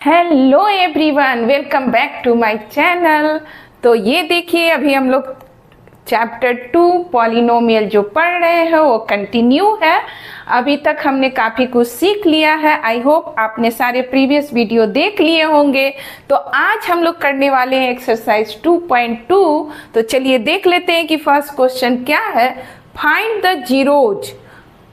Hello everyone, welcome back to my channel. तो ये देखिए, अभी हम लोग चैप्टर 2 पॉलिनोमियल जो पढ़ रहे हैं वो कंटिन्यू है। अभी तक हमने काफ़ी कुछ सीख लिया है। आई होप आपने सारे प्रीवियस वीडियो देख लिए होंगे। तो आज हम लोग करने वाले हैं एक्सरसाइज 2.2। तो चलिए देख लेते हैं कि फर्स्ट क्वेश्चन क्या है। Find the zeros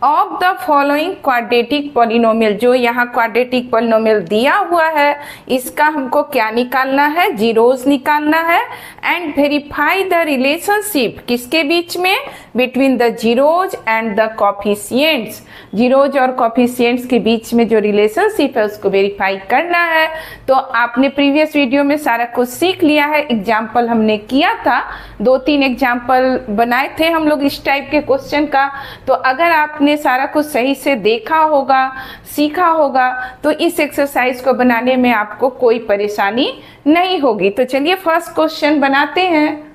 of the following quadratic polynomial. जो यहाँ क्वाड्रेटिक पॉलिनोमियल दिया हुआ है इसका हमको क्या निकालना है, जीरोज निकालना है। एंड वेरीफाई द रिलेशनशिप किसके बीच में, between the zeros and the coefficients. Zeros और कोफिशिएंट्स के बीच में जो रिलेशनशिप है उसको वेरीफाई करना है। तो आपने प्रीवियस वीडियो में सारा कुछ सीख लिया है। एग्जाम्पल हमने किया था, 2-3 एग्जाम्पल बनाए थे हम लोग इस टाइप के क्वेश्चन का। तो अगर आपने सारा कुछ सही से देखा होगा, सीखा होगा, तो इस एक्सरसाइज को बनाने में आपको कोई परेशानी नहीं होगी। तो चलिए फर्स्ट क्वेश्चन बनाते हैं।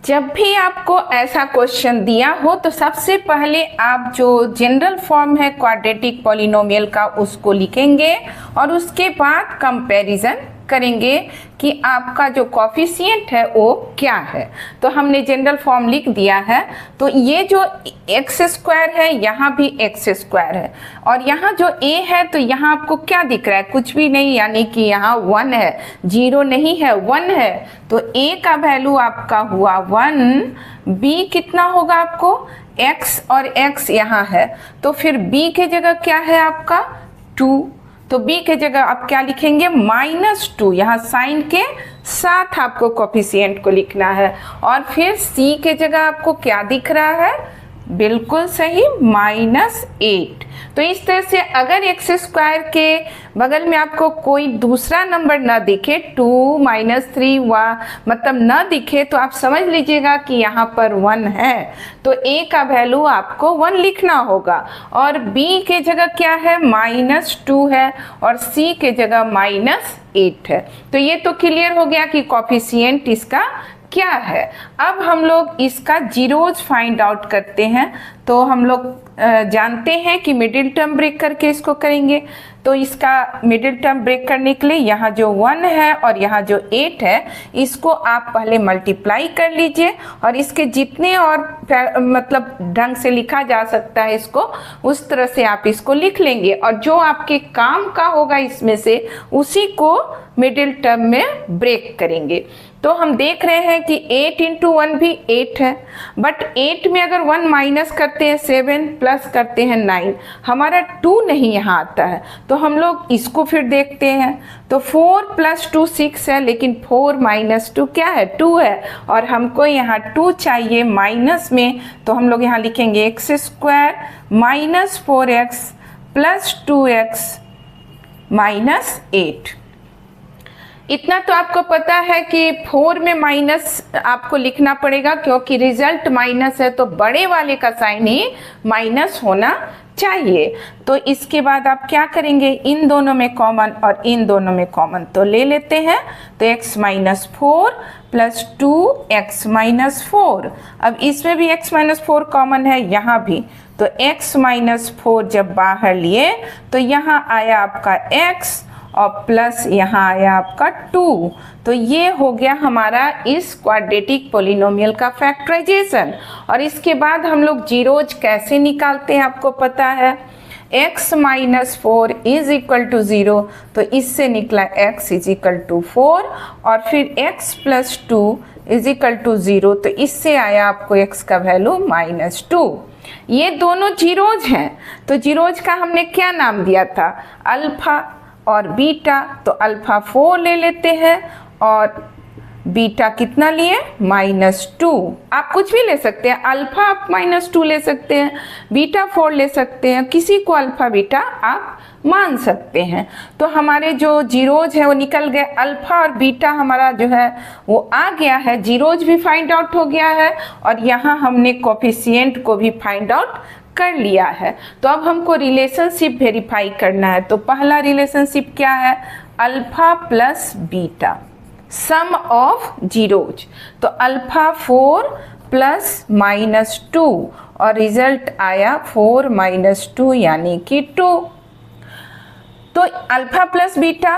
जब भी आपको ऐसा क्वेश्चन दिया हो तो सबसे पहले आप जो जनरल फॉर्म है क्वाड्रेटिक पॉलिनोमियल का उसको लिखेंगे और उसके बाद कंपैरिजन करेंगे कि आपका जो कोफिशिएंट है वो क्या है। तो हमने जनरल फॉर्म लिख दिया है। तो ये जो एक्स स्क्वायर है यहाँ भी एक्स स्क्वायर है और यहाँ जो ए है तो यहाँ आपको क्या दिख रहा है, कुछ भी नहीं, यानी कि यहाँ 1 है, 0 नहीं है, 1 है। तो ए का वैल्यू आपका हुआ 1। बी कितना होगा आपको, एक्स और एक्स यहाँ है तो फिर बी के जगह क्या है आपका 2। तो b के जगह आप क्या लिखेंगे, -2। यहाँ साइन के साथ आपको कोफिशिएंट को लिखना है। और फिर c के जगह आपको क्या दिख रहा है, बिल्कुल सही, -8। तो इस तरह से अगर एक्स स्क्वायर के बगल में आपको कोई दूसरा नंबर ना दिखे, 2 -3 मतलब ना दिखे, तो आप समझ लीजिएगा कि यहाँ पर 1 है। तो a का वैल्यू आपको 1 लिखना होगा। और b के जगह क्या है, -2 है और c के जगह -8 है। तो ये तो क्लियर हो गया कि कोफिशिएंट इसका क्या है। अब हम लोग इसका जीरोज फाइंड आउट करते हैं। तो हम लोग जानते हैं कि मिडिल टर्म ब्रेक करके इसको करेंगे। तो इसका मिडिल टर्म ब्रेक करने के लिए यहाँ जो 1 है और यहाँ जो 8 है इसको आप पहले मल्टीप्लाई कर लीजिए और इसके जितने और मतलब ढंग से लिखा जा सकता है इसको उस तरह से आप इसको लिख लेंगे और जो आपके काम का होगा इसमें से उसी को मिडिल टर्म में ब्रेक करेंगे। तो हम देख रहे हैं कि 8 × 1 भी 8 है, बट 8 में अगर 1 माइनस करते हैं 7 प्लस करते हैं 9, हमारा 2 नहीं यहाँ आता है। तो हम लोग इसको फिर देखते हैं। तो 4 + 2 6 है, लेकिन 4 - 2 क्या है, 2 है और हमको यहाँ 2 चाहिए माइनस में। तो हम लोग यहाँ लिखेंगे x² -4x + 2x -8। इतना तो आपको पता है कि 4 में माइनस आपको लिखना पड़ेगा क्योंकि रिजल्ट माइनस है, तो बड़े वाले का साइन ही माइनस होना चाहिए। तो इसके बाद आप क्या करेंगे, इन दोनों में कॉमन और इन दोनों में कॉमन तो ले लेते हैं। तो x - 4 + 2x - 4। अब इसमें भी x - 4 कॉमन है, यहाँ भी। तो x - 4 जब बाहर लिए तो यहाँ आया आपका x और प्लस यहाँ आया आपका 2। तो ये हो गया हमारा इस क्वाड्रेटिक पॉलिनोमियल का फैक्टराइजेशन। और इसके बाद हम लोग जीरोज कैसे निकालते हैं आपको पता है। x - 4 = 0, तो इससे निकला x = 4 और फिर x + 2 = 0, तो इससे आया आपको x का वैल्यू -2। ये दोनों जीरोज हैं। तो जीरोज का हमने क्या नाम दिया था, अल्फा और बीटा। तो अल्फा 4 ले लेते हैं और बीटा कितना लिए, -2। आप कुछ भी ले सकते हैं, अल्फा आप -2 ले सकते हैं, बीटा 4 ले सकते हैं, किसी को अल्फा बीटा आप मान सकते हैं। तो हमारे जो जीरोज है वो निकल गए, अल्फा और बीटा हमारा जो है वो आ गया है, जीरोज भी फाइंड आउट हो गया है और यहाँ हमने कोफिशिएंट को भी फाइंड आउट कर लिया है। तो अब हमको रिलेशनशिप वेरीफाई करना है। तो पहला रिलेशनशिप क्या है, alpha + beta, sum of zeros. तो अल्फा 4 + -2 और रिजल्ट आया 4 - 2 यानी कि 2। तो अल्फा प्लस बीटा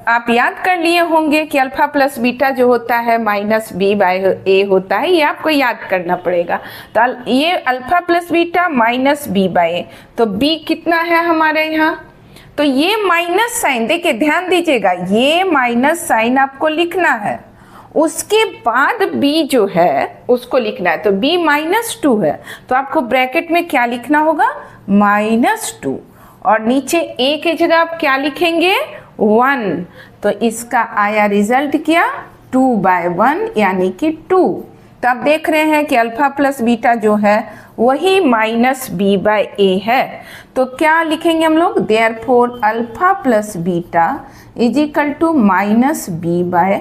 आप याद कर लिए होंगे कि अल्फा प्लस बीटा जो होता है माइनस बी बाय ए होता है, ये आपको याद करना पड़ेगा। तो ये alpha plus beta minus B by A, तो बी कितना है हमारे यहाँ, तो ये माइनस साइन, देखिए ध्यान दीजिएगा, ये माइनस साइन आपको लिखना है, उसके बाद b जो है उसको लिखना है। तो b -2 है, तो आपको ब्रैकेट में क्या लिखना होगा, -2, और नीचे a की जगह आप क्या लिखेंगे, 1। तो इसका आया रिजल्ट क्या, 2/1 यानी कि 2। तो आप देख रहे हैं कि अल्फा प्लस बीटा जो है वही -b/a है। तो क्या लिखेंगे हम लोग, therefore alpha plus beta is equal to -b/a।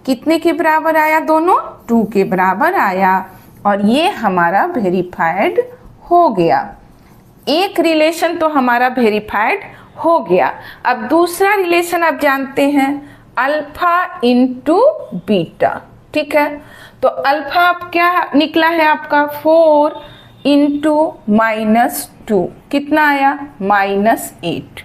कितने के बराबर आया, दोनों 2 के बराबर आया, और ये हमारा वेरीफाइड हो गया। एक रिलेशन तो हमारा वेरीफाइड हो गया। अब दूसरा रिलेशन आप जानते हैं, अल्फा इंटू बीटा, ठीक है। तो अल्फा आप क्या निकला है आपका, 4 इंटू -2, कितना आया, -8।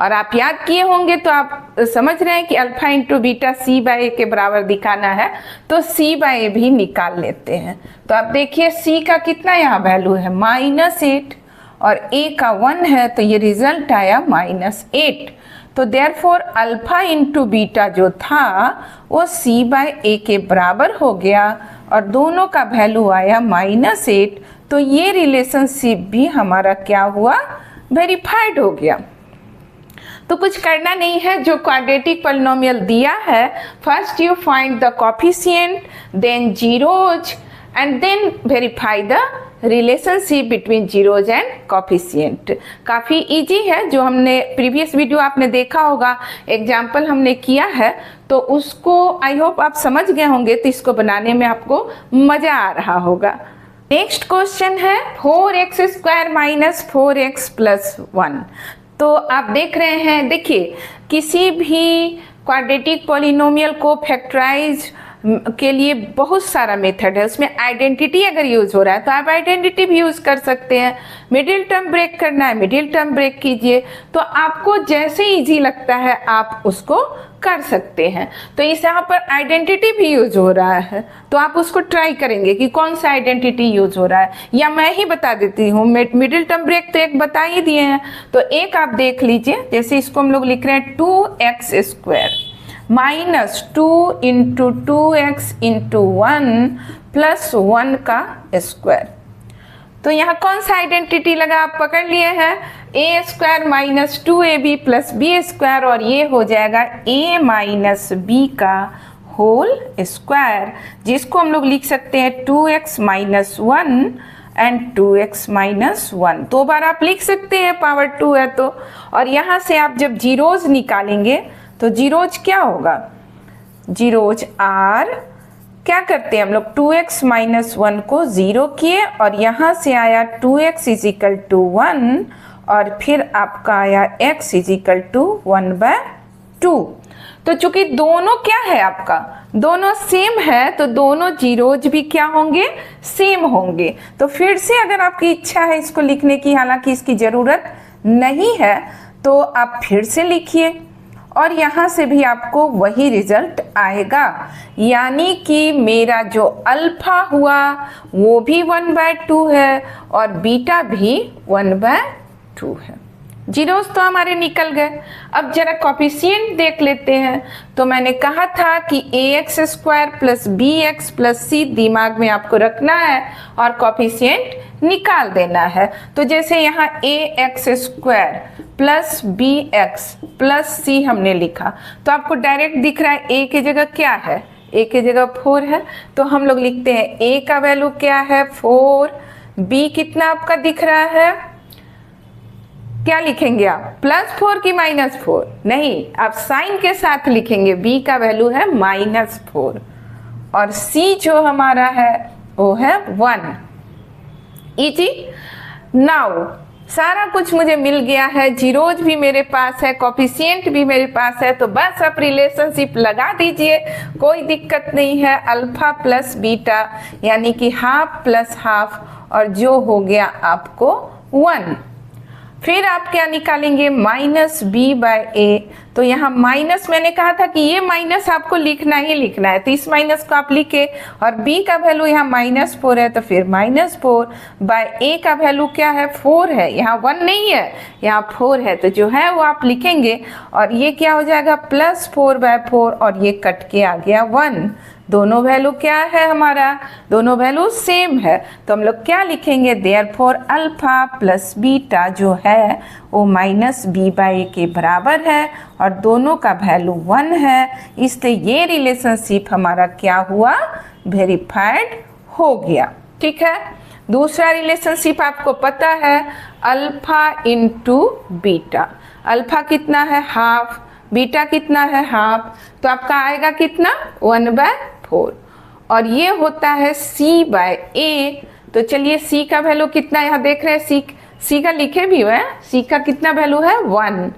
और आप याद किए होंगे तो आप समझ रहे हैं कि अल्फा इंटू बीटा c/a के बराबर दिखाना है, तो c/a भी निकाल लेते हैं। तो आप देखिए c का कितना यहाँ वैल्यू है, -8, और a का 1 है, तो ये रिजल्ट आया -8। तो देयरफॉर अल्फा इंटू बीटा जो था वो c/a के बराबर हो गया, और दोनों का वैल्यू आया -8। तो ये रिलेशनशिप भी हमारा क्या हुआ, वेरीफाइड हो गया। तो कुछ करना नहीं है, जो क्वाड्रेटिक पॉलिनोमियल दिया है, first you find the coefficient, then zeros, and then verify the relationship between zeros and coefficient. काफ़ी इजी है, जो हमने प्रीवियस वीडियो आपने देखा होगा, एग्जाम्पल हमने किया है, तो उसको आई होप आप समझ गए होंगे, तो इसको बनाने में आपको मज़ा आ रहा होगा। नेक्स्ट क्वेश्चन है 4x² - 4x + 1। तो आप देख रहे हैं, देखिए किसी भी क्वाड्रेटिक पॉलिनोमियल को फैक्टराइज के लिए बहुत सारा मेथड है, उसमें आइडेंटिटी अगर यूज़ हो रहा है तो आप आइडेंटिटी भी यूज़ कर सकते हैं। मिडिल टर्म ब्रेक करना है, मिडिल टर्म ब्रेक कीजिए, तो आपको जैसे इजी लगता है आप उसको कर सकते हैं। तो इस यहाँ पर आइडेंटिटी भी यूज हो रहा है, तो आप उसको ट्राई करेंगे कि कौन सा आइडेंटिटी यूज हो रहा है, या मैं ही बता देती हूँ। मिडिल टर्म ब्रेक तो एक बता ही दिए हैं, तो एक आप देख लीजिए, जैसे इसको हम लोग लिख रहे हैं 2x² -2 into 2x into 1 plus 1 का स्क्वायर। तो यहाँ कौन सा आइडेंटिटी लगा, आप पकड़ लिए हैं, a² - 2ab + b², और ये हो जाएगा a - b का होल स्क्वायर, जिसको हम लोग लिख सकते हैं 2x - 1 एंड 2x - 1। 2 बार आप लिख सकते हैं, पावर 2 है तो। और यहाँ से आप जब जीरोज निकालेंगे तो जीरोज क्या होगा, जीरोज आर, क्या करते हैं हम लोग, 2x - 1 को 0 किए, और यहाँ से आया 2x = 1, और फिर आपका आया x = 1/2। तो चूंकि दोनों क्या है आपका, दोनों सेम है, तो दोनों जीरोज भी क्या होंगे, सेम होंगे। तो फिर से अगर आपकी इच्छा है इसको लिखने की, हालांकि इसकी ज़रूरत नहीं है, तो आप फिर से लिखिए, और यहाँ से भी आपको वही रिजल्ट आएगा, यानी कि मेरा जो अल्फा हुआ वो भी 1/2 है, और बीटा भी 1/2 है। जीरोस तो हमारे निकल गए। अब जरा कोफिशिएंट देख लेते हैं। तो मैंने कहा था कि ax² + bx + c दिमाग में आपको रखना है, और कोफिशिएंट निकाल देना है। तो जैसे यहाँ ax² + bx + c हमने लिखा, तो आपको डायरेक्ट दिख रहा है a की जगह क्या है, a की जगह 4 है, तो हम लोग लिखते हैं a का वैल्यू क्या है, 4, b कितना आपका दिख रहा है, क्या लिखेंगे आप, +4 की -4, नहीं, आप साइन के साथ लिखेंगे, b का वैल्यू है -4, और c जो हमारा है वो है 1। इजी। नाउ सारा कुछ मुझे मिल गया है, जीरोज भी मेरे पास है, कोफिशिएंट भी मेरे पास है, तो बस आप रिलेशनशिप लगा दीजिए, कोई दिक्कत नहीं है। अल्फा + बीटा यानी कि ½ + ½ और जो हो गया आपको 1। फिर आप क्या निकालेंगे, माइनस बी बाय ए। तो यहाँ माइनस, मैंने कहा था कि ये माइनस आपको लिखना ही लिखना है, तो इस माइनस को आप लिखे, और b का वैल्यू यहाँ -4 है तो फिर -4 बाय a का वैल्यू क्या है, 4 है, यहाँ 1 नहीं है, यहाँ 4 है, तो जो है वो आप लिखेंगे, और ये क्या हो जाएगा +4/4, और ये कट के आ गया 1। दोनों वैल्यू क्या है हमारा, दोनों वैल्यू सेम है, तो हम लोग क्या लिखेंगे, देयरफॉर अल्फा प्लस बीटा जो है वो -b/a के बराबर है, और दोनों का वैल्यू 1 है, इसलिए ये रिलेशनशिप हमारा क्या हुआ, वेरीफाइड हो गया। ठीक है, दूसरा रिलेशनशिप आपको पता है, अल्फा इंटू बीटा। अल्फा कितना है, हाफ, बीटा कितना है, हाफ, तो आपका आएगा कितना, 1/4, और ये होता है c/a। तो चलिए c का वैल्यू कितना, यहाँ देख रहे हैं c का लिखे भी हुआ है, c का कितना वैल्यू है 1,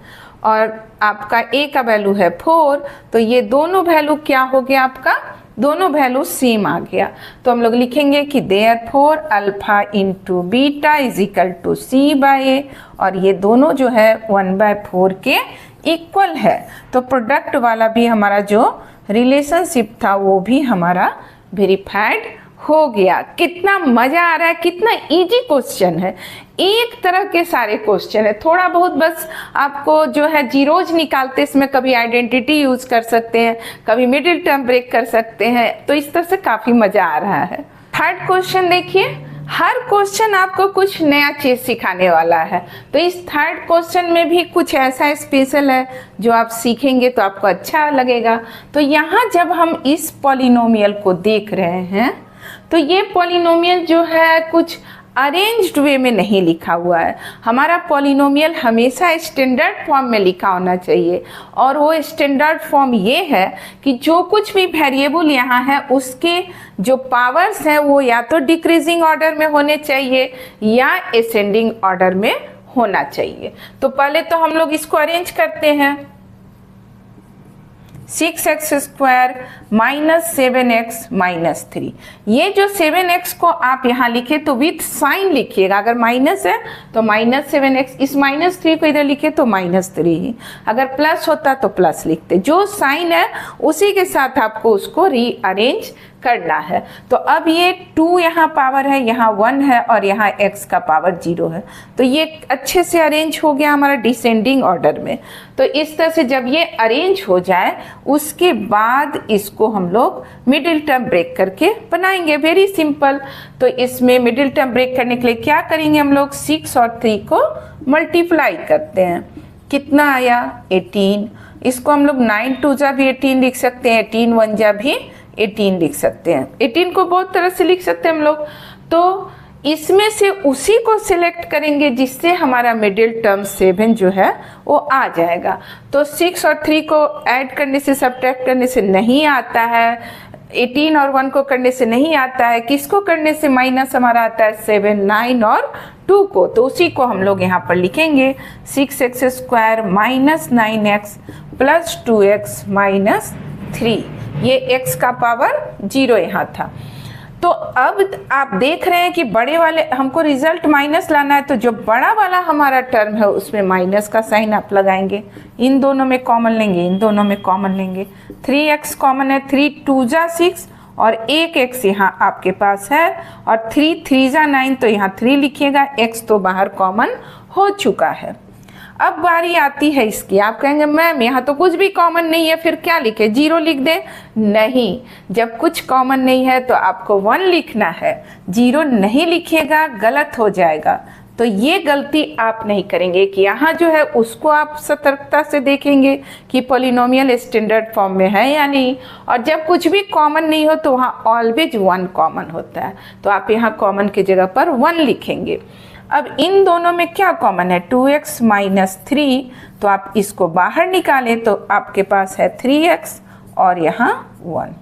और आपका a का वैल्यू है 4, तो ये दोनों वैल्यू क्या हो गया आपका, दोनों वैल्यू सेम आ गया। तो हम लोग लिखेंगे कि therefore alpha into beta is equal to c/a, और ये दोनों जो है 1/4 के इक्वल है। तो प्रोडक्ट वाला भी हमारा जो रिलेशनशिप था वो भी हमारा वेरीफाइड हो गया। कितना मजा आ रहा है, कितना इजी क्वेश्चन है, एक तरह के सारे क्वेश्चन है, थोड़ा बहुत बस आपको जो है जीरोज निकालते, इसमें कभी आइडेंटिटी यूज कर सकते हैं, कभी मिडिल टर्म ब्रेक कर सकते हैं, तो इस तरह से काफी मजा आ रहा है। थर्ड क्वेश्चन देखिए, हर क्वेश्चन आपको कुछ नया चीज सिखाने वाला है, तो इस थर्ड क्वेश्चन में भी कुछ ऐसा स्पेशल है जो आप सीखेंगे तो आपको अच्छा लगेगा। तो यहाँ जब हम इस पॉलिनोमियल को देख रहे हैं, तो ये पॉलिनोमियल जो है कुछ अरेंज्ड वे में नहीं लिखा हुआ है। हमारा पॉलिनोमियल हमेशा स्टैंडर्ड फॉर्म में लिखा होना चाहिए, और वो स्टैंडर्ड फॉर्म ये है कि जो कुछ भी वेरिएबल यहाँ है उसके जो पावर्स हैं वो या तो डिक्रीजिंग ऑर्डर में होने चाहिए या असेंडिंग ऑर्डर में होना चाहिए। तो पहले तो हम लोग इसको अरेंज करते हैं, 6x² - 7x - 3। ये जो 7x को आप यहाँ लिखे तो विथ साइन लिखिएगा, अगर माइनस है तो -7x, इस -3 को इधर लिखे तो -3 ही, अगर प्लस होता तो प्लस लिखते, जो साइन है उसी के साथ आपको उसको रीअरेंज करना है। तो अब ये 2 यहाँ पावर है, यहाँ 1 है, और यहाँ x का पावर 0 है, तो ये अच्छे से अरेंज हो गया हमारा डिसेंडिंग ऑर्डर में। तो इस तरह से जब ये अरेंज हो जाए उसके बाद इसको हम लोग मिडिल टर्म ब्रेक करके बनाएंगे, वेरी सिंपल। तो इसमें मिडिल टर्म ब्रेक करने के लिए क्या करेंगे, हम लोग 6 और 3 को मल्टीप्लाई करते हैं, कितना आया 18। इसको हम लोग 9 2 जा भी 18 लिख सकते हैं, 18 1 जा भी 18 लिख सकते हैं, 18 को बहुत तरह से लिख सकते हैं हम लोग। तो इसमें से उसी को सिलेक्ट करेंगे जिससे हमारा मिडिल टर्म 7 जो है वो आ जाएगा। तो 6 और 3 को ऐड करने से, सब्ट्रैक्ट करने से नहीं आता है, 18 और 1 को करने से नहीं आता है, किसको करने से माइनस हमारा आता है 7, 9 और 2 को, तो उसी को हम लोग यहाँ पर लिखेंगे 6x² - 9x + 2x - 3। ये x का पावर 0 यहाँ था। तो अब आप देख रहे हैं कि बड़े वाले हमको रिजल्ट माइनस लाना है, तो जो बड़ा वाला हमारा टर्म है उसमें माइनस का साइन आप लगाएंगे, इन दोनों में कॉमन लेंगे, इन दोनों में कॉमन लेंगे, 3x कॉमन है, 3 2 जा 6 और एक x यहाँ आपके पास है, और 3 3 जा 9, तो यहाँ 3 लिखिएगा, x तो बाहर कॉमन हो चुका है। अब बारी आती है इसकी, आप कहेंगे मैम यहाँ तो कुछ भी कॉमन नहीं है, फिर क्या लिखे, 0 लिख दे? नहीं, जब कुछ कॉमन नहीं है तो आपको 1 लिखना है, 0 नहीं लिखिएगा गलत हो जाएगा। तो ये गलती आप नहीं करेंगे कि यहाँ जो है उसको आप सतर्कता से देखेंगे कि पॉलिनोमियल स्टैंडर्ड फॉर्म में है या नहीं, और जब कुछ भी कॉमन नहीं हो तो वहाँ ऑलवेज 1 कॉमन होता है, तो आप यहाँ कॉमन की जगह पर 1 लिखेंगे। अब इन दोनों में क्या कॉमन है, 2x - 3, तो आप इसको बाहर निकालें तो आपके पास है 3x और यहाँ 1।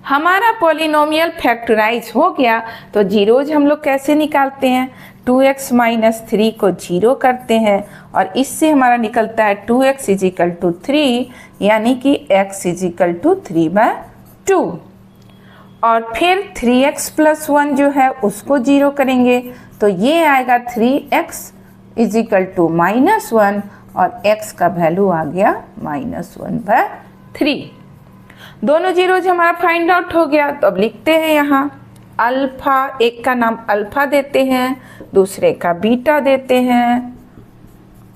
हमारा पॉलिनोमियल फैक्टराइज हो गया। तो जीरोज हम लोग कैसे निकालते हैं, 2x - 3 को 0 करते हैं और इससे हमारा निकलता है 2x = 3, यानी कि x = 3/2। और फिर 3x + 1 जो है उसको 0 करेंगे तो ये आएगा 3x इज इक्वल टू -1 और x का वैल्यू आ गया -1/3। दोनों जीरोज हमारा फाइंड आउट हो गया। तो अब लिखते हैं यहाँ अल्फा, एक का नाम अल्फा देते हैं, दूसरे का बीटा देते हैं,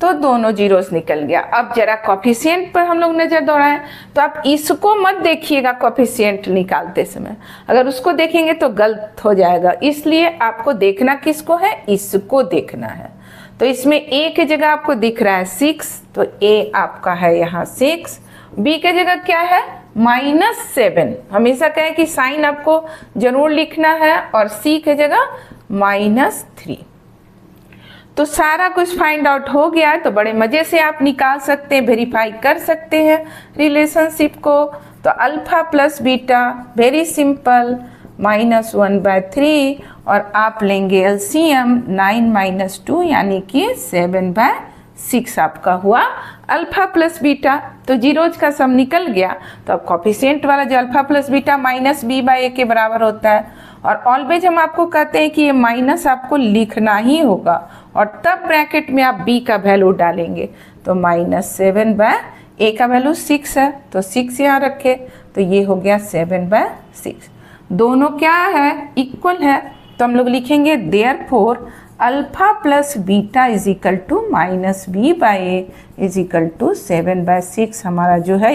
तो दोनों जीरोस निकल गया। अब जरा कोफिशिएंट पर हम लोग नजर दौड़ाएं, तो आप इसको मत देखिएगा कोफिशिएंट निकालते समय, अगर उसको देखेंगे तो गलत हो जाएगा। इसलिए आपको देखना किसको है, इसको देखना है। तो इसमें a की जगह आपको दिख रहा है 6, तो a आपका है यहाँ 6, b की जगह क्या है -7। हमेशा कहें कि साइन आपको जरूर लिखना है, और c की जगह -3। तो सारा कुछ फाइंड आउट हो गया है। तो बड़े मजे से आप निकाल सकते हैं, वेरीफाई कर सकते हैं रिलेशनशिप को। तो alpha plus beta very simple -1/3, और आप लेंगे एलसीएम 9 - 2 यानी कि 7/6 आपका हुआ अल्फा प्लस बीटा। तो जीरोज का सम निकल गया। तो अब कोफिशिएंट वाला जो अल्फा प्लस बीटा -b/a के बराबर होता है, और ऑलवेज हम आपको कहते हैं कि ये माइनस आपको लिखना ही होगा, और तब ब्रैकेट में आप b का वैल्यू डालेंगे। तो -7/a का वैल्यू 6 है, तो 6 यहाँ रखे, तो ये हो गया 7/6। दोनों क्या है, इक्वल है। तो हम लोग लिखेंगे therefore alpha plus beta is equal to -b/a is equal to 7/6। हमारा जो है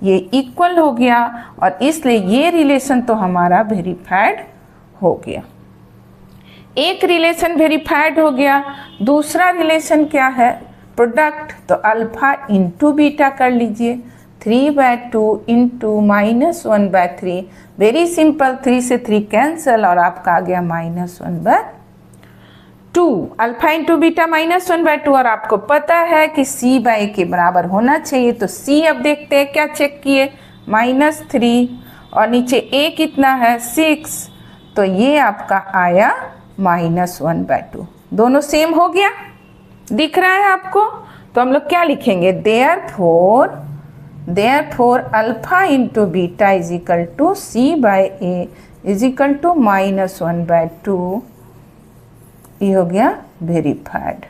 ये इक्वल हो गया, और इसलिए ये रिलेशन तो हमारा वेरीफाइड हो गया। एक रिलेशन वेरीफाइड हो गया। दूसरा रिलेशन क्या है, प्रोडक्ट। तो अल्फा इंटू बीटा कर लीजिए, 3/2 इंटू -1/3, वेरी सिंपल, 3 से 3 कैंसल, और आपका आ गया -1/2। अल्फा इंटू बीटा -1/2, और आपको पता है कि c/a के बराबर होना चाहिए। तो c अब देखते हैं क्या चेक किए, -3, और नीचे a कितना है 6, तो ये आपका आया -1/2। दोनों सेम हो गया, दिख रहा है आपको। तो हम लोग क्या लिखेंगे, therefore alpha into beta is equal to c/a is equal to -1/2। ये हो गया वेरीफाइड।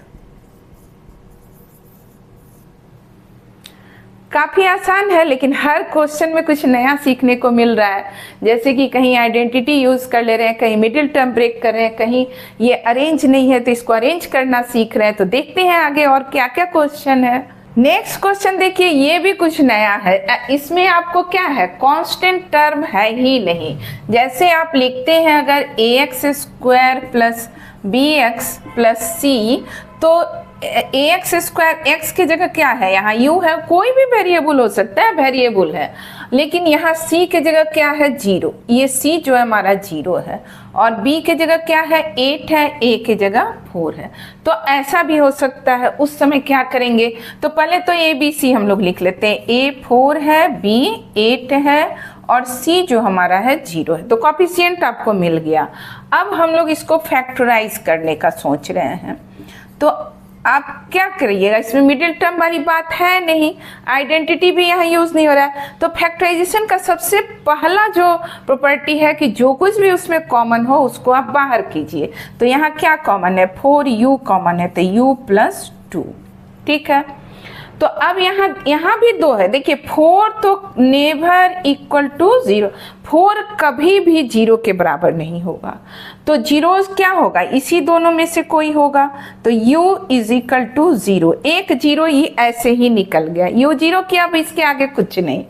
काफ़ी आसान है, लेकिन हर क्वेश्चन में कुछ नया सीखने को मिल रहा है। जैसे कि कहीं आइडेंटिटी यूज़ कर ले रहे हैं, कहीं मिडिल टर्म ब्रेक कर रहे हैं, कहीं ये अरेंज नहीं है तो इसको अरेंज करना सीख रहे हैं। तो देखते हैं आगे और क्या क्या क्वेश्चन है। नेक्स्ट क्वेश्चन देखिए, ये भी कुछ नया है। इसमें आपको क्या है, कांस्टेंट टर्म है ही नहीं। जैसे आप लिखते हैं अगर ax² plus bx plus c, तो ax² x की जगह क्या है, यहाँ u है, कोई भी वेरिएबल हो सकता है, वेरिएबल है। लेकिन यहाँ c की जगह क्या है 0, ये c जो है हमारा 0 है, और b की जगह क्या है 8 है, a की जगह 4 है। तो ऐसा भी हो सकता है। उस समय क्या करेंगे, तो पहले तो a b c हम लोग लिख लेते हैं। a 4 है, b 8 है, और c जो हमारा है 0 है। तो कोफिशिएंट आपको मिल गया। अब हम लोग इसको फैक्टराइज करने का सोच रहे हैं। तो आप क्या करिएगा, इसमें मिडिल टर्म वाली बात है नहीं, आइडेंटिटी भी यहाँ यूज़ नहीं हो रहा है। तो फैक्टराइजेशन का सबसे पहला जो प्रॉपर्टी है कि जो कुछ भी उसमें कॉमन हो उसको आप बाहर कीजिए। तो यहाँ क्या कॉमन है, 4u कॉमन है, तो u + 2, ठीक है। तो अब यहाँ भी 2 है। देखिए 4 तो नेवर इक्वल टू 0, 4 कभी भी 0 के बराबर नहीं होगा। तो जीरोस क्या होगा, इसी दोनों में से कोई होगा। तो u = 0, एक 0 ही ऐसे ही निकल गया, u 0 किया, अब इसके आगे कुछ नहीं।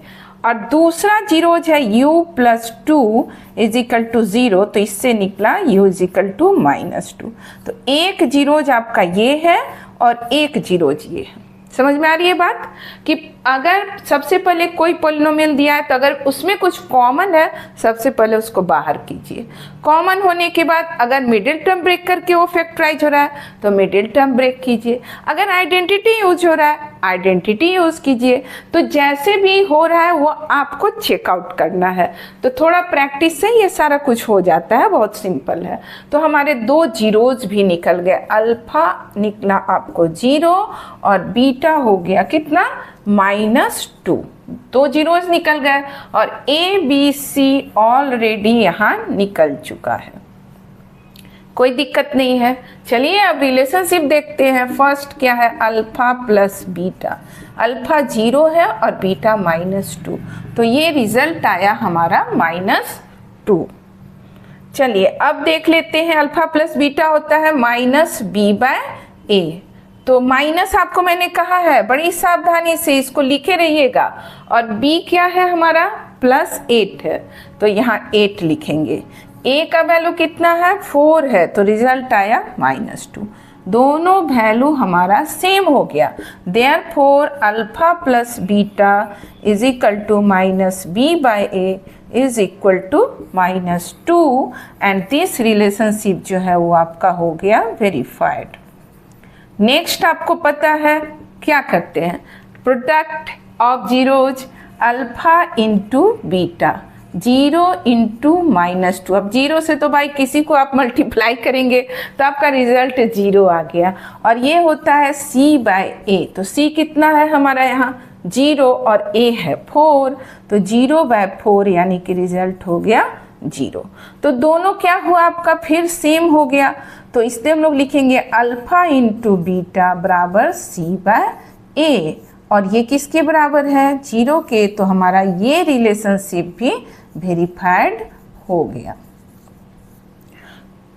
और दूसरा जीरोज है u + 2 = 0, तो इससे निकला u = -2। तो एक जीरोज आपका ये है और एक जीरोज ये है। समझ में आ रही है बात, कि अगर सबसे पहले कोई पॉलिनोमियल दिया है तो अगर उसमें कुछ कॉमन है सबसे पहले उसको बाहर कीजिए। कॉमन होने के बाद अगर मिडिल टर्म ब्रेक करके वो फैक्टराइज हो रहा है तो मिडिल टर्म ब्रेक कीजिए। अगर आइडेंटिटी यूज हो रहा है आइडेंटिटी यूज कीजिए। तो जैसे भी हो रहा है वो आपको चेकआउट करना है। तो थोड़ा प्रैक्टिस से ये सारा कुछ हो जाता है, बहुत सिंपल है। तो हमारे 2 जीरोज भी निकल गए, अल्फा निकला आपको 0 और बीटा हो गया कितना -2। 2 जीरोज निकल गए और A B C ऑलरेडी यहाँ निकल चुका है। कोई दिक्कत नहीं है। चलिए अब रिलेशनशिप देखते हैं। फर्स्ट क्या है, अल्फा प्लस बीटा। अल्फा 0 है और बीटा -2, तो ये रिजल्ट आया हमारा -2। चलिए अब देख लेते हैं, अल्फा प्लस बीटा होता है -b/a। तो माइनस आपको मैंने कहा है, बड़ी सावधानी से इसको लिखे रहिएगा। और b क्या है हमारा, +8 है, तो यहाँ 8 लिखेंगे। a का वैल्यू कितना है, 4 है, तो रिजल्ट आया -2। दोनों वैल्यू हमारा सेम हो गया। Therefore alpha plus beta is equal to -b/a is equal to -2 and this relationship जो है वो आपका हो गया वेरीफाइड। नेक्स्ट आपको पता है क्या करते हैं, product of zeros, alpha into beta, 0 into -2। अब 0 से तो भाई किसी को आप मल्टीप्लाई करेंगे तो आपका रिजल्ट 0 आ गया। और ये होता है c/a, तो c कितना है हमारा यहाँ 0 और a है 4, तो 0/4 यानी कि रिजल्ट हो गया 0। तो दोनों क्या हुआ आपका, फिर सेम हो गया। तो इसलिए हम लोग लिखेंगे अल्फा इंटू बीटा बराबर c/a, और ये किसके बराबर है, 0 के, तो हमारा ये रिलेशनशिप भी वेरीफाइड हो गया।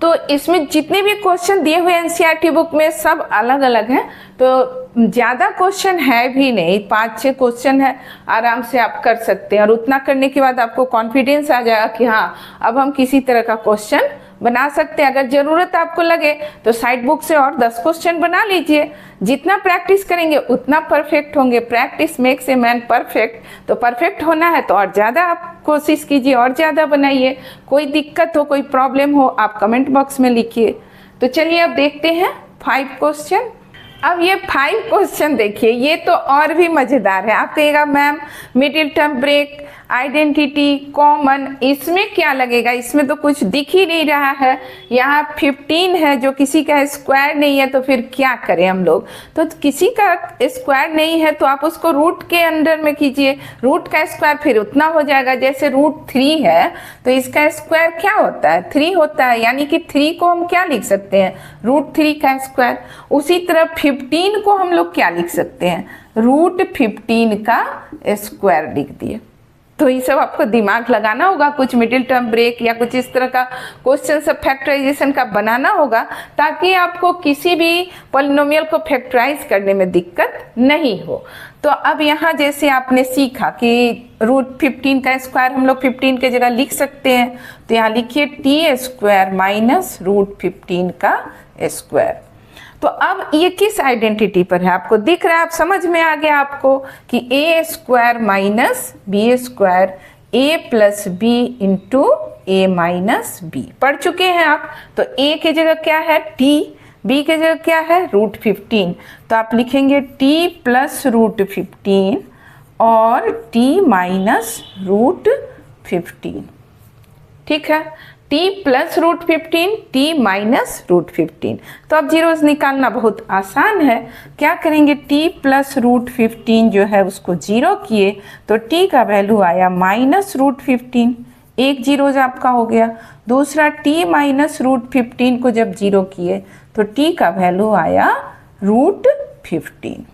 तो इसमें जितने भी क्वेश्चन दिए हुए एनसीईआरटी बुक में सब अलग अलग हैं, तो ज़्यादा क्वेश्चन है भी नहीं, 5-6 क्वेश्चन है, आराम से आप कर सकते हैं। और उतना करने के बाद आपको कॉन्फिडेंस आ जाएगा कि हाँ अब हम किसी तरह का क्वेश्चन बना सकते हैं। अगर ज़रूरत आपको लगे तो साइड बुक से और 10 क्वेश्चन बना लीजिए। जितना प्रैक्टिस करेंगे उतना परफेक्ट होंगे। Practice makes a man perfect, तो परफेक्ट होना है तो और ज़्यादा आप कोशिश कीजिए और ज़्यादा बनाइए। कोई दिक्कत हो, कोई प्रॉब्लम हो, आप कमेंट बॉक्स में लिखिए। तो चलिए अब देखते हैं 5 क्वेश्चन। अब ये 5 क्वेश्चन देखिए, ये तो और भी मज़ेदार है। आप कहिएगा ma'am middle term break, identity, common, इसमें क्या लगेगा, इसमें तो कुछ दिख ही नहीं रहा है। यहाँ 15 है जो किसी का स्क्वायर नहीं है, तो फिर क्या करें हम लोग। तो किसी का स्क्वायर नहीं है तो आप उसको रूट के अंडर में कीजिए, रूट का स्क्वायर फिर उतना हो जाएगा। जैसे √3 है तो इसका स्क्वायर क्या होता है, 3 होता है, यानी कि 3 को हम क्या लिख सकते हैं, √3 का स्क्वायर। उसी तरह 15 को हम लोग क्या लिख सकते हैं, √15 का स्क्वायर लिख दिए। तो ये सब आपको दिमाग लगाना होगा, कुछ मिडिल टर्म ब्रेक या कुछ इस तरह का क्वेश्चन सब फैक्टराइजेशन का बनाना होगा, ताकि आपको किसी भी पॉलिनोमियल को फैक्टराइज करने में दिक्कत नहीं हो। तो अब यहाँ जैसे आपने सीखा कि √15 का स्क्वायर हम लोग 15 के जगह लिख सकते हैं, तो यहाँ लिखिए t² माइनस √15 का स्क्वायर। तो अब ये किस आइडेंटिटी पर है, आपको दिख रहा है, आप समझ में आ गया आपको कि a² minus b² a plus b into a minus b पढ़ चुके हैं आप। तो a के जगह क्या है t, b के जगह क्या है √15, तो आप लिखेंगे t प्लस √15 और t माइनस √15। ठीक है, t प्लस √15, t माइनस √15। तो अब जीरोस निकालना बहुत आसान है। क्या करेंगे, t प्लस √15 जो है उसको 0 किए तो t का वैल्यू आया माइनस √15, एक जीरोज आपका हो गया। दूसरा t माइनस √15 को जब 0 किए तो t का वैल्यू आया √15।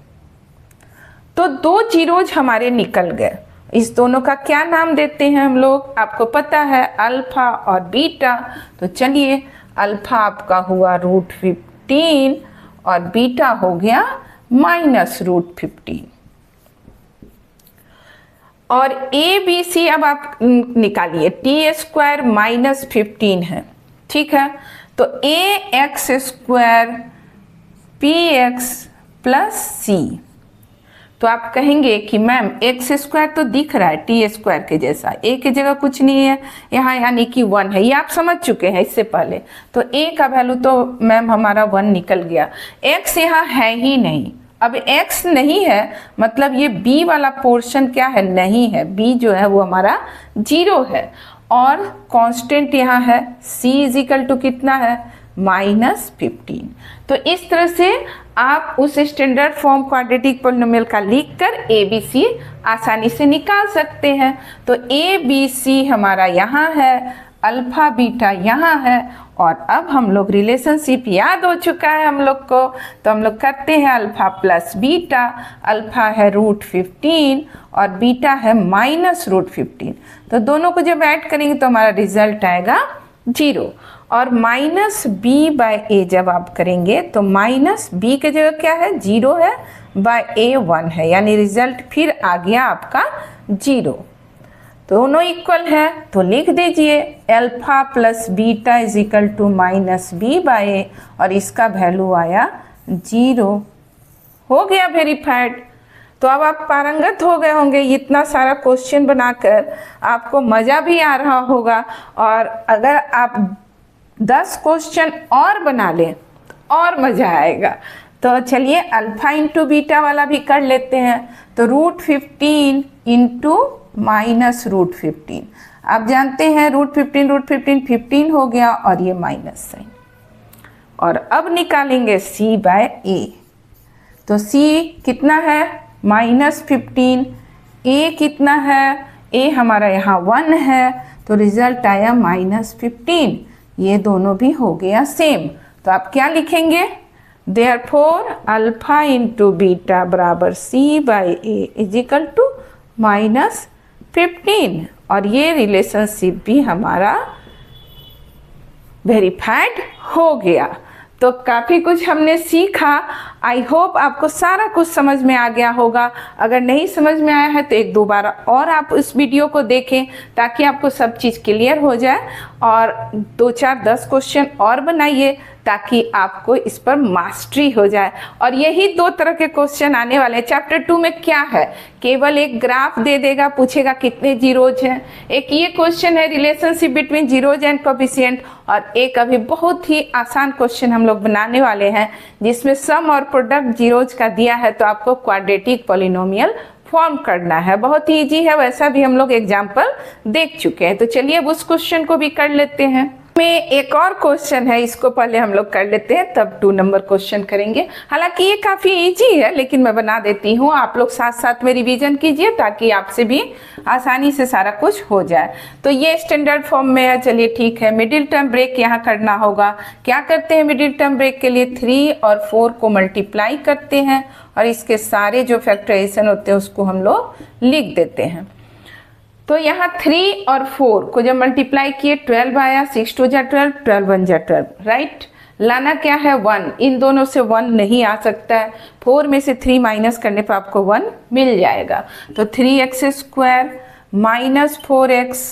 तो 2 जीरोज हमारे निकल गए। इस दोनों का क्या नाम देते हैं हम लोग, आपको पता है, अल्फा और बीटा। तो चलिए अल्फा आपका हुआ √15 और बीटा हो गया माइनस √15। और ए बी सी अब आप निकालिए, t² माइनस 15 है, ठीक है। तो ax² px प्लस c, तो आप कहेंगे कि मैम x² तो दिख रहा है t² के जैसा, a की जगह कुछ नहीं है यहाँ, यानी कि 1 है, ये आप समझ चुके हैं इससे पहले। तो a का वैल्यू तो मैम हमारा 1 निकल गया, x यहाँ है ही नहीं। अब x नहीं है मतलब ये b वाला पोर्शन क्या है, नहीं है, b जो है वो हमारा 0 है। और कांस्टेंट यहाँ है c इज इक्वल टू कितना है, -15। तो इस तरह से आप उस स्टैंडर्ड फॉर्म क्वाड्रेटिक पॉलिनोमियल का लिखकर ABC आसानी से निकाल सकते हैं। तो ABC हमारा यहाँ है अल्फा बीटा यहाँ है। और अब हम लोग रिलेशनशिप याद हो चुका है हम लोग को, तो हम लोग करते हैं अल्फा प्लस बीटा। अल्फा है √15 और बीटा है -√15। तो दोनों को जब ऐड करेंगे तो हमारा रिजल्ट आएगा 0। और -b/a जब आप करेंगे तो -b की जगह क्या है, 0 है, a 1 है, यानी रिजल्ट फिर आ गया आपका 0। दोनों इक्वल है तो लिख दीजिए alpha plus beta is equal to -b/a और इसका वैल्यू आया 0। हो गया वेरीफाइड। तो अब आप पारंगत हो गए होंगे, इतना सारा क्वेश्चन बनाकर आपको मज़ा भी आ रहा होगा। और अगर आप 10 क्वेश्चन और बना लें तो और मज़ा आएगा। तो चलिए अल्फा इंटू बीटा वाला भी कर लेते हैं। तो √15 इंटू -√15, आप जानते हैं √15 15 हो गया और ये माइनस साइन। और अब निकालेंगे c/a। तो c कितना है, -15, a कितना है, a हमारा यहाँ 1 है, तो रिजल्ट आया -15। ये दोनों भी हो गया सेम। तो आप क्या लिखेंगे, देयरफॉर अल्फा इंटू बीटा बराबर c/a इज इक्वल टू -15। और ये रिलेशनशिप भी हमारा वेरीफाइड हो गया। तो काफ़ी कुछ हमने सीखा। आई होप आपको सारा कुछ समझ में आ गया होगा। अगर नहीं समझ में आया है तो एक दो बार और आप इस वीडियो को देखें ताकि आपको सब चीज़ क्लियर हो जाए। और 2 4 10 क्वेश्चन और बनाइए ताकि आपको इस पर मास्टरी हो जाए। और यही 2 तरह के क्वेश्चन आने वाले हैं। चैप्टर 2 में क्या है, केवल एक ग्राफ दे देगा, पूछेगा कितने जीरोज हैं। एक ये क्वेश्चन है relationship between zeros and coefficient. और एक अभी बहुत ही आसान क्वेश्चन हम लोग बनाने वाले हैं जिसमें सम और प्रोडक्ट जीरोज का दिया है, तो आपको क्वाड्रेटिक पॉलिनोमियल फॉर्म करना है। बहुत ही इजी है, वैसा भी हम लोग एग्जाम्पल देख चुके हैं। तो चलिए अब उस क्वेश्चन को भी कर लेते हैं। में एक और क्वेश्चन है, इसको पहले हम लोग कर लेते हैं तब 2 नंबर क्वेश्चन करेंगे। हालांकि ये काफ़ी इजी है लेकिन मैं बना देती हूँ, आप लोग साथ साथ में रिवीजन कीजिए ताकि आपसे भी आसानी से सारा कुछ हो जाए। तो ये स्टैंडर्ड फॉर्म में है। चलिए ठीक है, मिडिल टर्म ब्रेक यहाँ करना होगा। क्या करते हैं मिडिल टर्म ब्रेक के लिए, 3 और 4 को मल्टीप्लाई करते हैं और इसके सारे जो फैक्टराइजेशन होते हैं उसको हम लोग लिख देते हैं। तो यहाँ 3 और 4 को जब मल्टीप्लाई किए 12 आया, 6 2 जा 12, 12 1 जा 12, राइट। लाना क्या है 1, इन दोनों से 1 नहीं आ सकता है। 4 में से 3 माइनस करने पर आपको 1 मिल जाएगा। तो 3x² minus 4x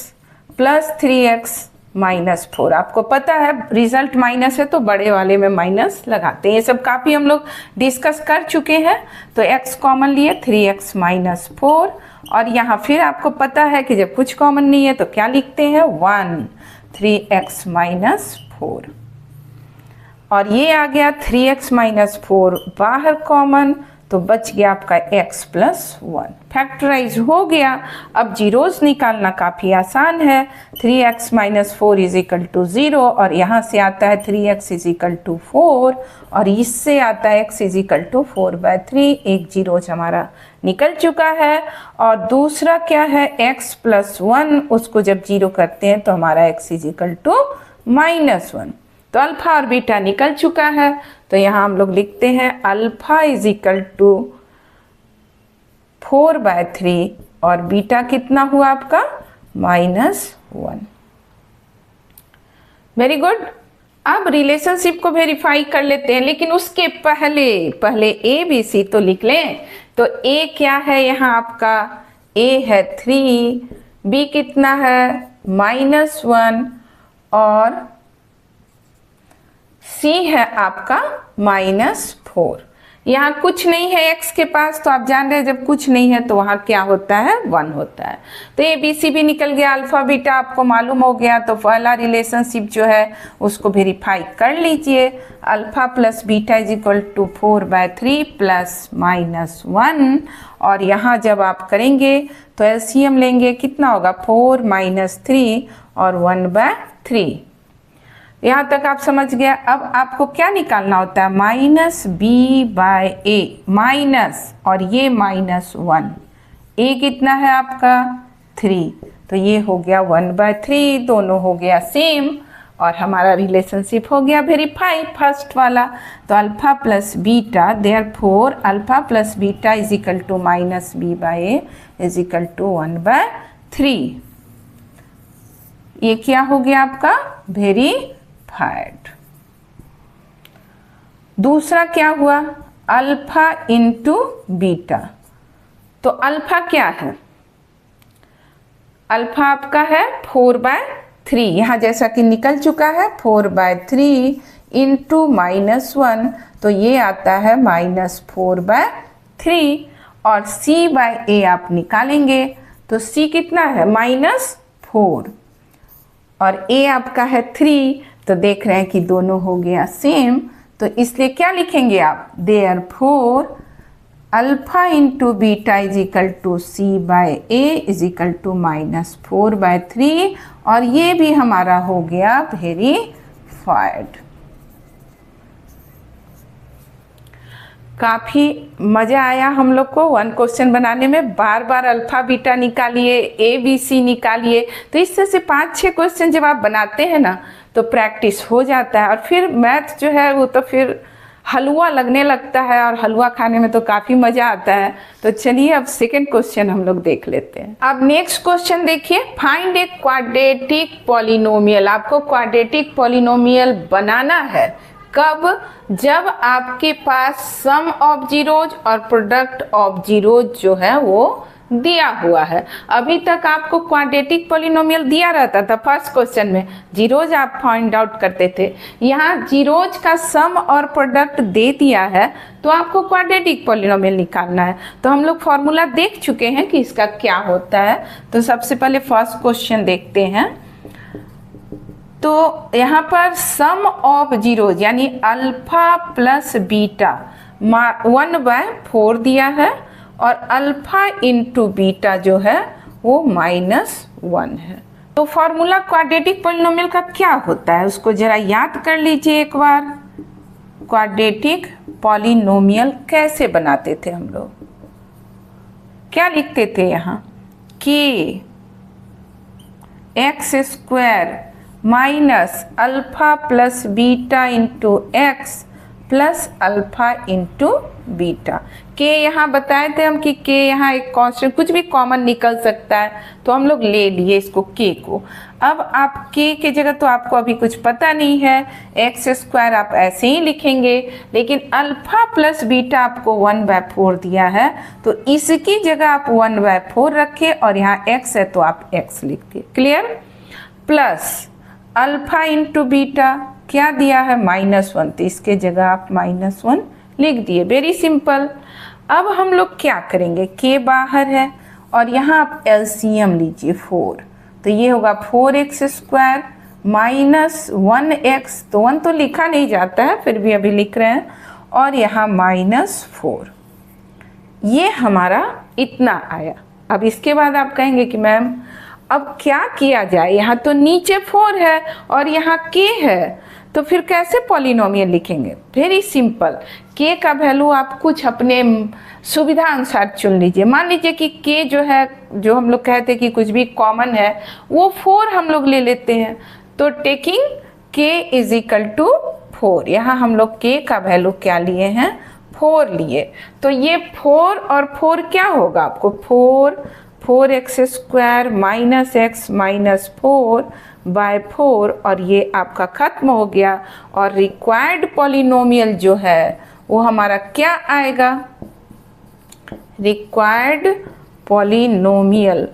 plus 3x minus 4। आपको पता है रिजल्ट माइनस है तो बड़े वाले में माइनस लगाते हैं। ये सब काफ़ी हम लोग डिस्कस कर चुके हैं। तो x कॉमन लिए 3x माइनस 4। और यहाँ फिर आपको पता है कि जब कुछ कॉमन नहीं है तो क्या लिखते हैं 1, 3x माइनस 4। और ये आ गया 3x माइनस 4 बाहर कॉमन, तो बच गया आपका x प्लस 1। फैक्टराइज हो गया। अब जीरोज निकालना काफ़ी आसान है। 3x minus 4 is equal to 0 और यहाँ से आता है 3x इज इक्वल टू 4 और इससे आता है x इज इक्वल टू 4/3। एक जीरोज हमारा निकल चुका है। और दूसरा क्या है x प्लस 1, उसको जब 0 करते हैं तो हमारा x इज इक्वल टू -1। तो अल्फा और बीटा निकल चुका है। तो यहाँ हम लोग लिखते हैं अल्फा इज इक्वल टू 4/3 और बीटा कितना हुआ आपका -1। Very good. अब रिलेशनशिप को वेरीफाई कर लेते हैं, लेकिन उसके पहले ए बी सी तो लिख लें। तो ए क्या है यहाँ आपका, ए है 3, बी कितना है -1 और सी है आपका -4। यहाँ कुछ नहीं है x के पास, तो आप जान रहे हैं जब कुछ नहीं है तो वहाँ क्या होता है 1 होता है। तो ये बी सी भी निकल गया, अल्फा बीटा आपको मालूम हो गया। तो पहला रिलेशनशिप जो है उसको वेरीफाई कर लीजिए। Alpha plus beta is equal to 4/3 plus -1। और यहाँ जब आप करेंगे तो एलसीएम लेंगे, कितना होगा 4 - 3 और 1/3। यहाँ तक आप समझ गया। अब आपको क्या निकालना होता है -b/a माइनस और ये -1। a कितना है आपका 3, तो ये हो गया 1/3, दोनों हो गया सेम और हमारा रिलेशनशिप हो गया वेरीफाई फर्स्ट वाला। तो alpha plus beta, therefore alpha plus beta is equal to minus B by A is equal to 1/3। ये क्या हो गया आपका वेरीफाइड। दूसरा क्या हुआ, अल्फा इंटू बीटा। तो अल्फा क्या है, अल्फा आपका है 4/3, यहाँ जैसा कि निकल चुका है 4/3 इंटू -1, तो ये आता है -4/3 और c बाय ए आप निकालेंगे तो c कितना है -4 और a आपका है 3, तो देख रहे हैं कि दोनों हो गया सेम। तो इसलिए क्या लिखेंगे आप, therefore alpha into beta is equal to c by A is equal to -4/3 और ये भी हमारा हो गया वेरीफाइड। काफ़ी मज़ा आया हम लोग को वन क्वेश्चन बनाने में, बार बार अल्फ़ा बीटा निकालिए, ए बी सी निकालिए। तो इस तरह से 5-6 क्वेश्चन जब आप बनाते हैं ना तो प्रैक्टिस हो जाता है और फिर मैथ जो है वो तो फिर हलवा लगने लगता है और हलवा खाने में तो काफ़ी मज़ा आता है। तो चलिए अब सेकंड क्वेश्चन हम लोग देख लेते हैं। अब नेक्स्ट क्वेश्चन देखिए, फाइंड ए क्वाड्रेटिक पॉलिनोमियल। आपको क्वाड्रेटिक पॉलिनोमियल बनाना है कब, जब आपके पास सम ऑफ जीरोज और प्रोडक्ट ऑफ जीरोज जो है वो दिया हुआ है। अभी तक आपको क्वाड्रेटिक पॉलिनोमियल दिया रहता था, फर्स्ट क्वेश्चन में जीरोज आप फाइंड आउट करते थे, यहाँ जीरोज का सम और प्रोडक्ट दे दिया है तो आपको क्वाड्रेटिक पॉलिनोमियल निकालना है। तो हम लोग फॉर्मूला देख चुके हैं कि इसका क्या होता है। तो सबसे पहले फर्स्ट क्वेश्चन देखते हैं। तो यहाँ पर सम ऑफ जीरोज यानी अल्फा प्लस बीटा 1/4 दिया है और अल्फा इंटू बीटा जो है वो -1 है। तो फॉर्मूला क्वाड्रेटिक पॉलिनोमियल का क्या होता है उसको जरा याद कर लीजिए एक बार। क्वाड्रेटिक पॉलिनोमियल कैसे बनाते थे हम लोग, क्या लिखते थे यहाँ, k x² minus alpha plus beta into x plus alpha into beta. के यहाँ बताए थे हम कि के यहाँ एक कांस्टेंट कुछ भी कॉमन निकल सकता है तो हम लोग ले लिए इसको के को। अब आप के के जगह तो आपको अभी कुछ पता नहीं है, x² आप ऐसे ही लिखेंगे, लेकिन अल्फा प्लस बीटा आपको 1/4 दिया है तो इसकी जगह आप 1/4 रखें और यहाँ x है तो आप x लिख दिए। Clear. Plus alpha into beta क्या दिया है -1 तो इसके जगह आप -1 लिख दिए। Very simple. अब हम लोग क्या करेंगे, के बाहर है और यहाँ आप एलसीएम लीजिए 4, तो ये होगा 4x² माइनस 1x, तो 1 तो लिखा नहीं जाता है फिर भी अभी लिख रहे हैं, और यहाँ -4। ये हमारा इतना आया। अब इसके बाद आप कहेंगे कि मैम अब क्या किया जाए, यहाँ तो नीचे 4 है और यहाँ k है तो फिर कैसे पॉलिनोमियल लिखेंगे। वेरी सिंपल, k का वैल्यू आप कुछ अपने सुविधा अनुसार चुन लीजिए। मान लीजिए कि k जो है, जो हम लोग कहते हैं कि कुछ भी कॉमन है, वो 4 हम लोग ले लेते हैं। तो taking k is equal to 4, यहाँ हम लोग k का वैल्यू क्या लिए हैं, 4 लिए। तो ये 4 और 4 क्या होगा आपको, 4x² माइनस x माइनस 4/4 और ये आपका खत्म हो गया। और रिक्वायर्ड पॉलिनोमियल जो है वो हमारा क्या आएगा, रिक्वायर्ड पॉलिनोमियल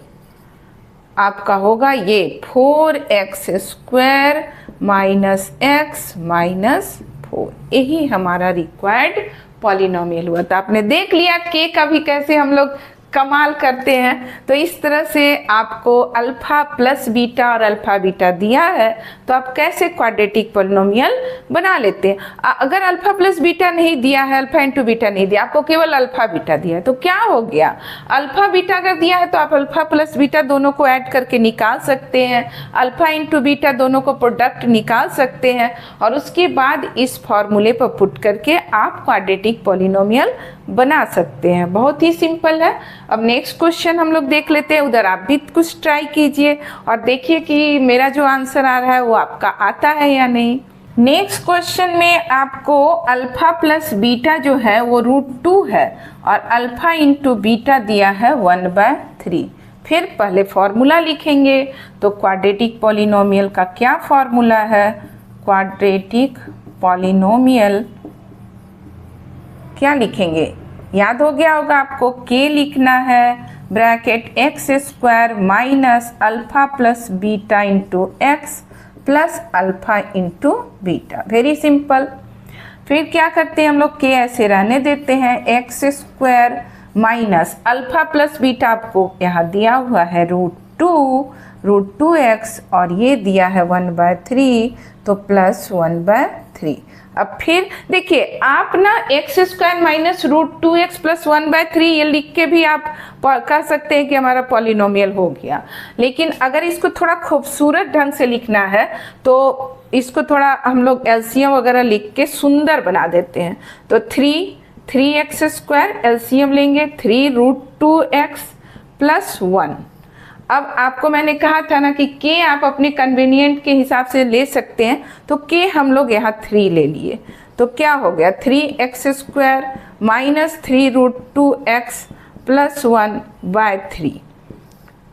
आपका होगा ये 4x² माइनस x माइनस 4, यही हमारा रिक्वायर्ड पॉलिनोमियल हुआ। तो आपने देख लिया के का भी कैसे हम लोग कमाल करते हैं। तो इस तरह से आपको अल्फा प्लस बीटा और अल्फा बीटा दिया है तो आप कैसे क्वाड्रेटिक पॉलिनोमियल बना लेते हैं। अगर अल्फा प्लस बीटा नहीं दिया है, अल्फा इंटू बीटा नहीं दिया, आपको केवल अल्फा बीटा दिया है, तो क्या हो गया, अल्फा बीटा अगर दिया है तो आप अल्फा प्लस बीटा दोनों को ऐड करके निकाल सकते हैं, अल्फा इंटू बीटा दोनों को प्रोडक्ट निकाल सकते हैं और उसके बाद इस फॉर्मूले पर पुट करके आप क्वाड्रेटिक पॉलिनोमियल बना सकते हैं। बहुत ही सिंपल है। अब नेक्स्ट क्वेश्चन हम लोग देख लेते हैं। उधर आप भी कुछ ट्राई कीजिए और देखिए कि मेरा जो आंसर आ रहा है वो आपका आता है या नहीं। नेक्स्ट क्वेश्चन में आपको अल्फा प्लस बीटा जो है वो √2 है और अल्फा इंटू बीटा दिया है 1/3। फिर पहले फॉर्मूला लिखेंगे। तो क्वाड्रेटिक पॉलिनोमियल का क्या फॉर्मूला है? क्वाड्रेटिक पॉलिनोमियल क्या लिखेंगे? याद हो गया होगा आपको। के लिखना है bracket x² minus alpha plus beta into x plus alpha into beta. Very simple. फिर क्या करते हैं हम लोग? के ऐसे रहने देते हैं। x² minus alpha plus beta आपको यहाँ दिया हुआ है √2x और ये दिया है 1/3 तो प्लस 1/3। अब फिर देखिए आप ना x² माइनस √2x प्लस 1/3 ये लिख के भी आप कह सकते हैं कि हमारा पॉलिनोमियल हो गया। लेकिन अगर इसको थोड़ा खूबसूरत ढंग से लिखना है तो इसको थोड़ा हम लोग एलसीएम वगैरह लिख के सुंदर बना देते हैं। तो 3x² एलसीएम लेंगे 3√2x प्लस 1। अब आपको मैंने कहा था ना कि के आप अपने कन्वीनियंट के हिसाब से ले सकते हैं। तो के हम लोग यहाँ 3 ले लिए तो क्या हो गया? 3x² minus 3√2x plus 1/3।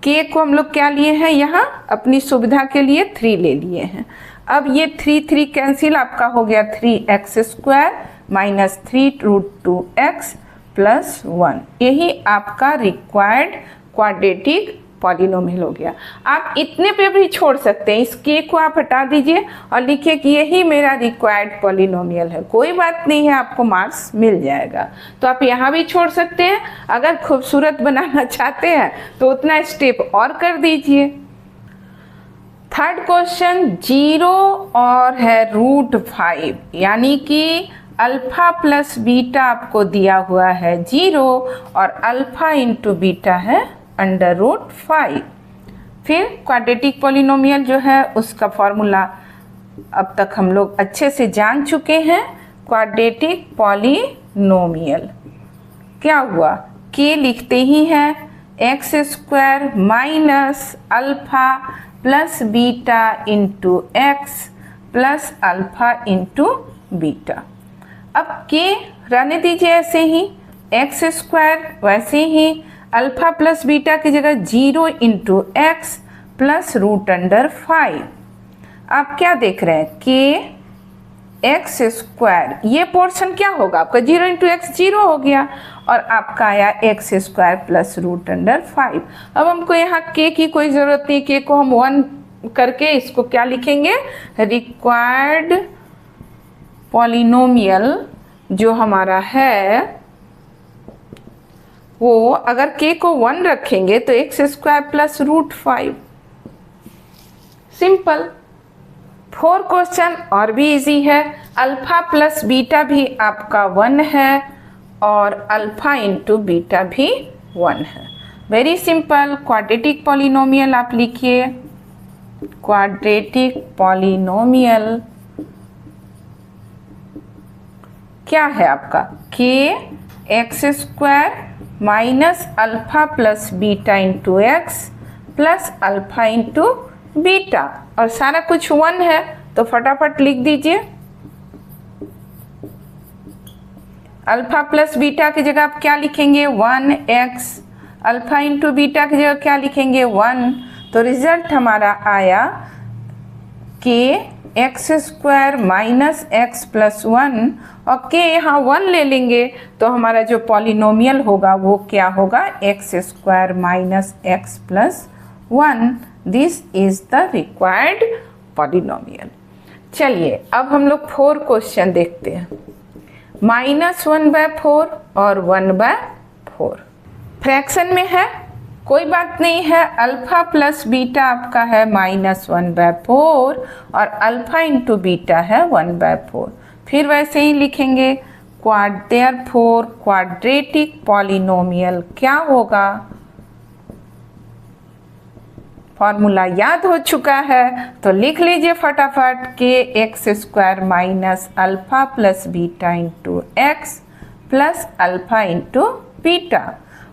के को हम लोग क्या लिए हैं? यहाँ अपनी सुविधा के लिए 3 ले लिए हैं। अब ये 3 कैंसिल, आपका हो गया 3x² माइनस 3√2x प्लस 1। यही आपका रिक्वायर्ड क्वाड्रेटिक पॉलिनोमियल हो गया। आप इतने पे भी छोड़ सकते हैं। इस के को आप हटा दीजिए और लिखिए कि यही मेरा रिक्वायर्ड पॉलिनोमियल है। कोई बात नहीं है, आपको मार्क्स मिल जाएगा। तो आप यहाँ भी छोड़ सकते हैं। अगर खूबसूरत बनाना चाहते हैं तो उतना स्टेप और कर दीजिए। थर्ड क्वेश्चन 0 और है √5 यानी कि अल्फा प्लस बीटा आपको दिया हुआ है 0 और अल्फा इंटू बीटा है √5। फिर क्वाड्रेटिक पॉलिनोमियल जो है उसका फॉर्मूला अब तक हम लोग अच्छे से जान चुके हैं। क्वाड्रेटिक पॉलिनोमियल क्या हुआ? के लिखते ही हैं x² minus alpha plus beta into x plus alpha into beta. अब के रहने दीजिए ऐसे ही, x² वैसे ही, अल्फा प्लस बीटा की जगह 0 इंटू एक्स प्लस √5। आप क्या देख रहे हैं? के x² ये पोर्शन क्या होगा आपका? 0 इंटू एक्स 0 हो गया और आपका आया x² प्लस √5। अब हमको यहाँ के की कोई ज़रूरत नहीं। के को हम 1 करके इसको क्या लिखेंगे? रिक्वायर्ड पॉलिनोमियल जो हमारा है वो अगर के को 1 रखेंगे तो x² प्लस √5। सिंपल। 4 क्वेश्चन और भी इजी है। अल्फा प्लस बीटा भी आपका 1 है और अल्फा इंटू बीटा भी 1 है। Very simple. क्वाड्रेटिक पॉलिनोमियल आप लिखिए। क्वाड्रेटिक पॉलिनोमियल क्या है आपका? के x² minus alpha plus beta into x plus alpha into beta और सारा कुछ 1 है तो फटाफट लिख दीजिए। अल्फा प्लस बीटा की जगह आप क्या लिखेंगे? 1x। अल्फा इंटू बीटा की जगह क्या लिखेंगे? 1। तो रिजल्ट हमारा आया कि x² माइनस एक्स प्लस 1 और के यहाँ 1 ले लेंगे तो हमारा जो पॉलिनोमियल होगा वो क्या होगा? x² minus x plus 1। This is the required polynomial. चलिए अब हम लोग 4 क्वेश्चन देखते हैं। -1/4 और 1/4 फ्रैक्शन में है, कोई बात नहीं है। अल्फा प्लस बीटा आपका है -1/4 और अल्फा इंटू बीटा है 1/4। फिर वैसे ही लिखेंगे। देयरफॉर क्वाड्रेटिक पॉलिनोमियल क्या होगा? फॉर्मूला याद हो चुका है तो लिख लीजिए फटाफट के x square minus alpha plus beta into x plus alpha into beta,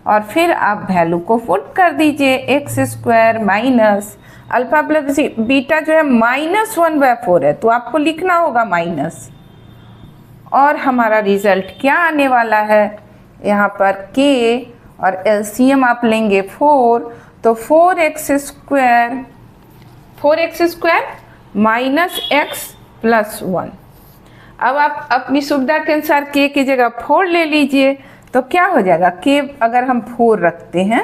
और फिर आप वैल्यू को पुट कर दीजिए। X square minus alpha plus beta जो है -1/4 है तो आपको लिखना होगा माइनस, और हमारा रिजल्ट क्या आने वाला है यहाँ पर k और एलसीएम आप लेंगे 4, तो 4x square minus x plus 1। अब आप अपनी सुविधा के अनुसार k की जगह 4 ले लीजिए, तो क्या हो जाएगा k अगर हम 4 रखते हैं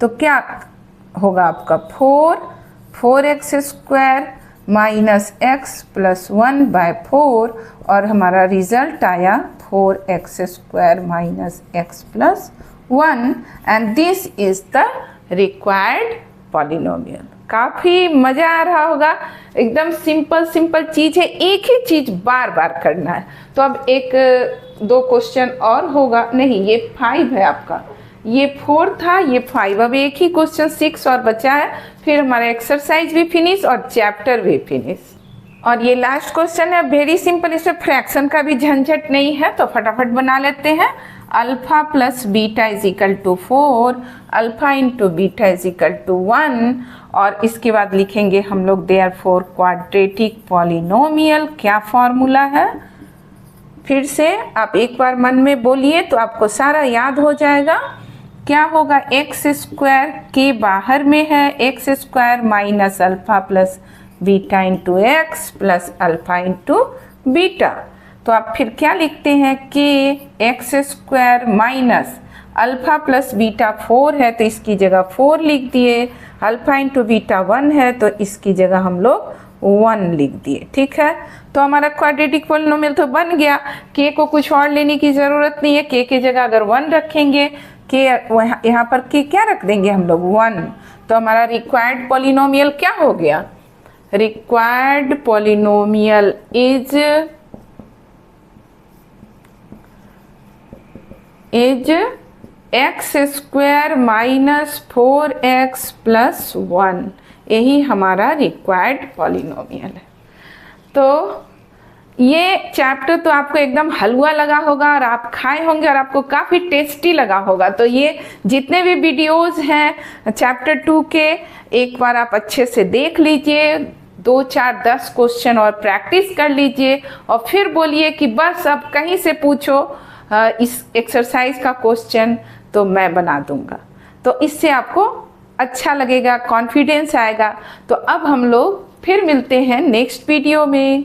तो क्या होगा आपका 4x square minus x plus 1/4, और हमारा रिजल्ट आया 4x square minus x plus 1, and this is the required polynomial. काफ़ी मज़ा आ रहा होगा, एकदम सिंपल चीज़ है, एक ही चीज़ बार बार करना है। तो अब एक दो क्वेश्चन और होगा, नहीं ये 5 है आपका, ये 4 था, ये 5, अब एक ही क्वेश्चन 6 और बचा है, फिर हमारा एक्सरसाइज भी फिनिश और चैप्टर भी फिनिश। और ये लास्ट क्वेश्चन है, वेरी सिंपल, इसमें फ्रैक्शन का भी झंझट नहीं है तो फटाफट बना लेते हैं। Alpha plus beta is equal to 4, alpha into beta is equal to 1, और इसके बाद लिखेंगे हम लोग देयरफॉर क्वाड्रेटिक पॉलिनोमियल। क्या फॉर्मूला है, फिर से आप एक बार मन में बोलिए तो आपको सारा याद हो जाएगा। क्या होगा, एक्स स्क्वायर के बाहर में है, x square minus alpha plus beta into x plus alpha into beta, तो आप फिर क्या लिखते हैं कि x square minus alpha plus beta 4 है तो इसकी जगह 4 लिख दिए, अल्फ़ा इंटू बीटा 1 है तो इसकी जगह हम लोग 1 लिख दिए। ठीक है, तो हमारा क्वाड्रेटिक पॉलिनोमियल तो बन गया। के को कुछ और लेने की ज़रूरत नहीं है, के की जगह अगर 1 रखेंगे, के यहाँ पर के क्या रख देंगे हम लोग 1, तो हमारा रिक्वायर्ड पॉलिनोमियल क्या हो गया, required polynomial is x square minus 4x plus 1, यही हमारा रिक्वायर्ड पॉलिनोमियल है। तो ये चैप्टर तो आपको एकदम हलवा लगा होगा और आप खाए होंगे और आपको काफ़ी टेस्टी लगा होगा। तो ये जितने भी वीडियोस हैं चैप्टर 2 के, एक बार आप अच्छे से देख लीजिए, 2, 4, 10 क्वेश्चन और प्रैक्टिस कर लीजिए, और फिर बोलिए कि बस अब कहीं से पूछो इस एक्सरसाइज का क्वेश्चन तो मैं बना दूंगा। तो इससे आपको अच्छा लगेगा, कॉन्फिडेंस आएगा। तो अब हम लोग फिर मिलते हैं नेक्स्ट वीडियो में।